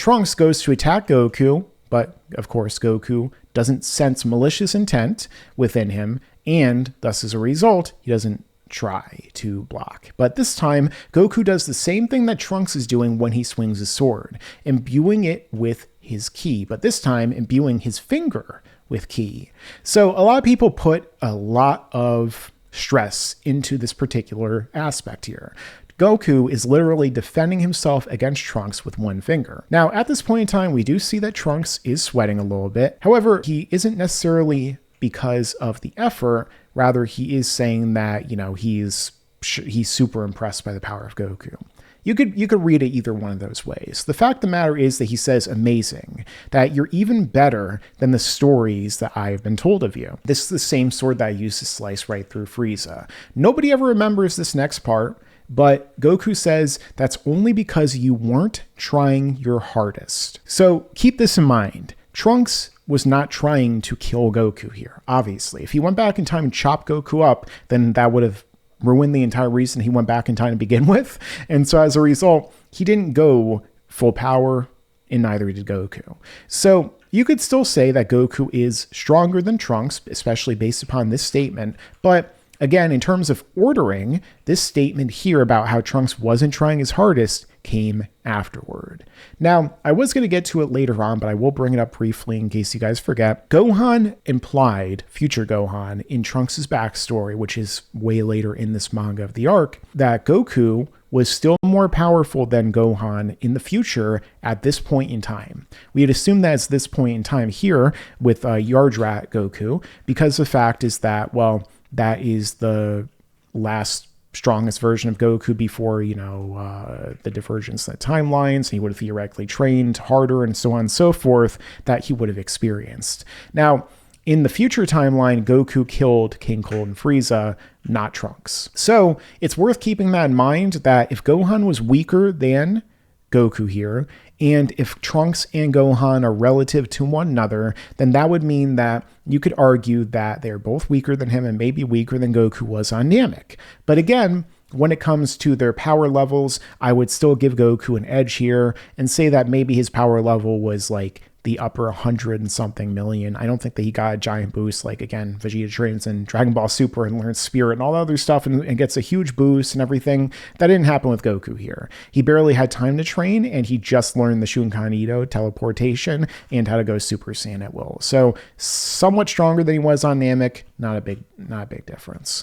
Trunks goes to attack Goku, but of course Goku doesn't sense malicious intent within him, and thus as a result, he doesn't try to block. But this time, Goku does the same thing that Trunks is doing when he swings his sword, imbuing it with his ki, but this time imbuing his finger with ki. So a lot of people put a lot of stress into this particular aspect here. Goku is literally defending himself against Trunks with one finger. Now, at this point in time, we do see that Trunks is sweating a little bit. However, he isn't necessarily because of the effort. Rather, he is saying that, he's super impressed by the power of Goku. You could read it either one of those ways. The fact of the matter is that he says amazing, that you're even better than the stories that I have been told of you. This is the same sword that I used to slice right through Frieza. Nobody ever remembers this next part, but Goku says that's only because you weren't trying your hardest. So keep this in mind. Trunks was not trying to kill Goku here, obviously. If he went back in time and chopped Goku up, then that would have ruined the entire reason he went back in time to begin with. And so as a result, he didn't go full power, and neither did Goku. So you could still say that Goku is stronger than Trunks, especially based upon this statement, but again, in terms of ordering, this statement here about how Trunks wasn't trying his hardest came afterward. Now, I was going to get to it later on, but I will bring it up briefly in case you guys forget. Gohan implied, future Gohan, in Trunks' backstory, which is way later in this manga of the arc, that Goku was still more powerful than Gohan in the future at this point in time. We had assumed that it's this point in time here with Yardrat Goku, because the fact is that, well, that is the last strongest version of Goku before, the divergence in the timelines. He would have theoretically trained harder and so on and so forth that he would have experienced. Now, in the future timeline, Goku killed King Cold and Frieza, not Trunks. So it's worth keeping that in mind that if Gohan was weaker than Goku here, and if Trunks and Gohan are relative to one another, then that would mean that you could argue that they're both weaker than him and maybe weaker than Goku was on Namek. But again, when it comes to their power levels, I would still give Goku an edge here and say that maybe his power level was like the upper 100 and something million. I don't think that he got a giant boost. Like, again, Vegeta trains in Dragon Ball Super and learns Spirit and all that other stuff and gets a huge boost and everything. That didn't happen with Goku here. He barely had time to train, and he just learned the Shunkan Ito teleportation and how to go Super Saiyan at will. So somewhat stronger than he was on Namek. Not a big difference.